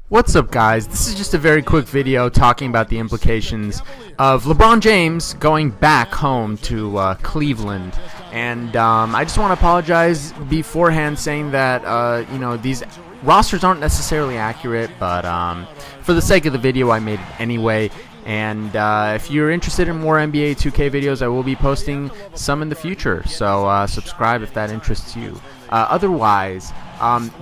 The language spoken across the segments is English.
What's up, guys? This is just a very quick video talking about the implications of LeBron James going back home to Cleveland. And I just want to apologize beforehand saying that, these rosters aren't necessarily accurate, but for the sake of the video, I made it anyway. And if you're interested in more NBA 2K videos, I will be posting some in the future, so subscribe if that interests you. Otherwise,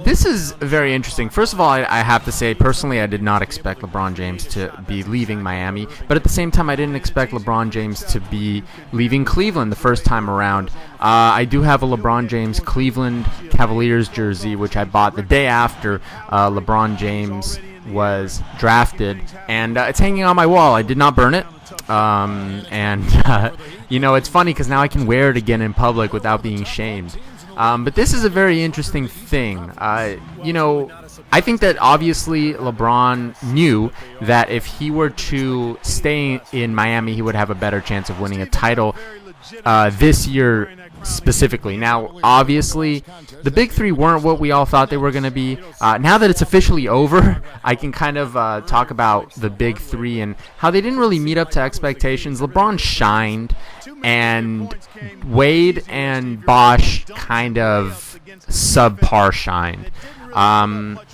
this is very interesting. First of all, I have to say, personally, I did not expect LeBron James to be leaving Miami, but at the same time, I didn't expect LeBron James to be leaving Cleveland the first time around. I do have a LeBron James Cleveland Cavaliers jersey, which I bought the day after LeBron James was drafted, and it's hanging on my wall. I did not burn it. It's funny because now I can wear it again in public without being shamed. But this is a very interesting thing. I think that obviously LeBron knew that if he were to stay in Miami, he would have a better chance of winning a title this year specifically. Now, obviously, the big three weren't what we all thought they were going to be. Now that it's officially over, I can kind of talk about the big three and how they didn't really meet up to expectations. LeBron shined, and Wade and Bosh kind of subpar shined.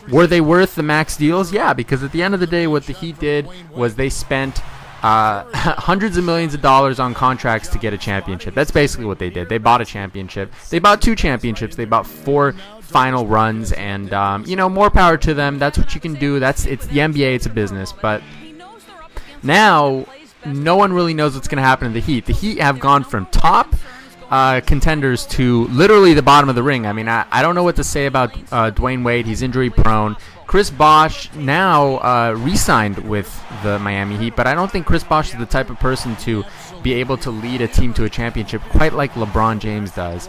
Were they worth the max deals? Yeah, because at the end of the day, what the Heat did was they spent hundreds of millions of dollars on contracts to get a championship. That's basically what they did. They bought a championship. They bought 2 championships. They bought 4 final runs, and more power to them. That's what you can do. It's the NBA. It's a business. But now, no one really knows what's going to happen to the Heat. The Heat have gone from top contenders to literally the bottom of the ring. I mean, I don't know what to say about Dwayne Wade. He's injury prone. Chris Bosh now re-signed with the Miami Heat, but I don't think Chris Bosh is the type of person to be able to lead a team to a championship quite like LeBron James does.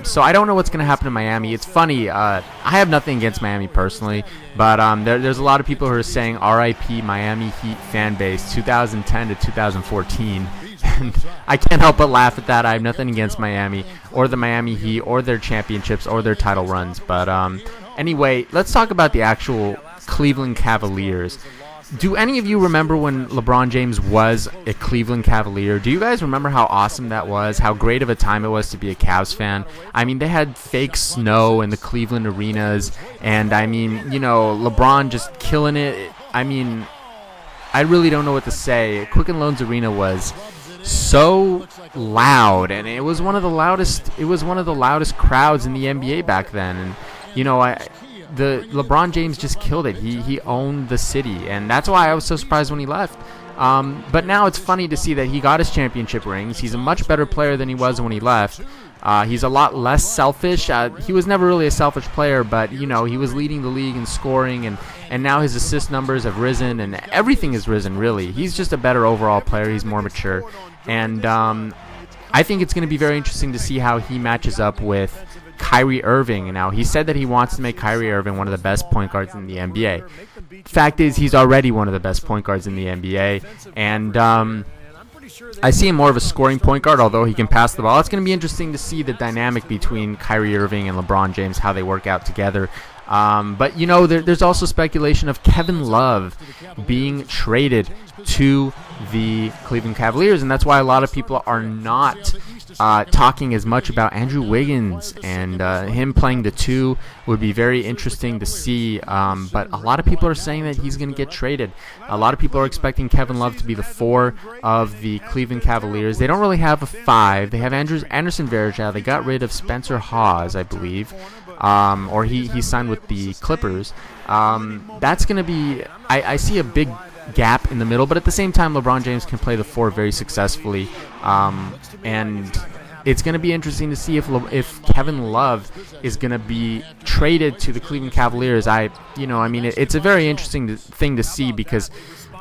So I don't know what's going to happen in Miami. It's funny. I have nothing against Miami personally, but there's a lot of people who are saying RIP Miami Heat fan base 2010 to 2014. And I can't help but laugh at that. I have nothing against Miami or the Miami Heat or their championships or their title runs. But anyway, let's talk about the actual Cleveland Cavaliers. Do any of you remember when LeBron James was a Cleveland Cavalier? Do you guys remember how awesome that was? How great of a time it was to be a Cavs fan? I mean, they had fake snow in the Cleveland arenas, and I mean, LeBron just killing it. I mean, I really don't know what to say. Quicken Loans Arena was so loud, and it was one of the loudest. It was one of the loudest crowds in the NBA back then, and the LeBron James just killed it. He owned the city, and that's why I was so surprised when he left. But now it's funny to see that he got his championship rings. He's a much better player than he was when he left. He's a lot less selfish. He was never really a selfish player, but he was leading the league in scoring, and now his assist numbers have risen, and everything has risen, really. He's just a better overall player. He's more mature, and I think it's going to be very interesting to see how he matches up with Kyrie Irving. Now, he said that he wants to make Kyrie Irving one of the best point guards in the NBA. Fact is, he's already one of the best point guards in the NBA, and I see him more of a scoring point guard, although he can pass the ball. It's going to be interesting to see the dynamic between Kyrie Irving and LeBron James, how they work out together. But there's also speculation of Kevin Love being traded to the Cleveland Cavaliers, and that's why a lot of people are not talking as much about Andrew Wiggins, and him playing the 2 would be very interesting to see. But a lot of people are saying that he's going to get traded. A lot of people are expecting Kevin Love to be the 4 of the Cleveland Cavaliers. They don't really have a 5. They have Anderson Varejao. They got rid of Spencer Hawes, I believe. Or he signed with the Clippers. That's going to be... I see a big gap in the middle, but at the same time, LeBron James can play the 4 very successfully. And it's going to be interesting to see if Kevin Love is going to be traded to the Cleveland Cavaliers. It's a very interesting thing to see because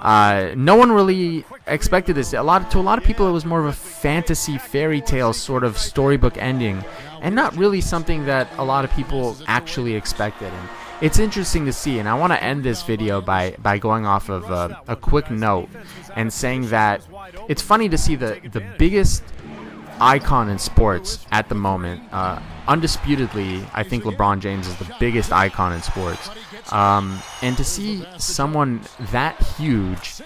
no one really expected this. To a lot of people, it was more of a fantasy fairy tale sort of storybook ending, and not really something that a lot of people actually expected. And it's interesting to see, and I want to end this video by going off of a quick note and saying that it's funny to see the biggest icon in sports at the moment. Undisputedly, I think LeBron James is the biggest icon in sports. And to see someone that huge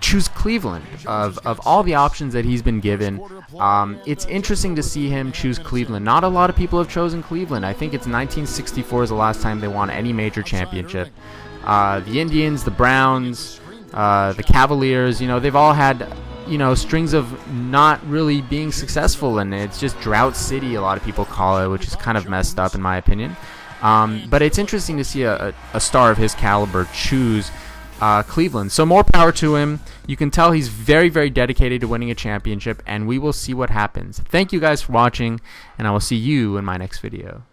choose Cleveland, of all the options that he's been given, it's interesting to see him choose Cleveland. Not a lot of people have chosen Cleveland. I think it's 1964 is the last time they won any major championship. The Indians, the Browns, the Cavaliers, they've all had strings of not really being successful, and it's just drought city, a lot of people call it, which is kind of messed up in my opinion. But it's interesting to see a star of his caliber choose Cleveland. So more power to him. You can tell he's very, very dedicated to winning a championship, and we will see what happens. Thank you guys for watching, and I will see you in my next video.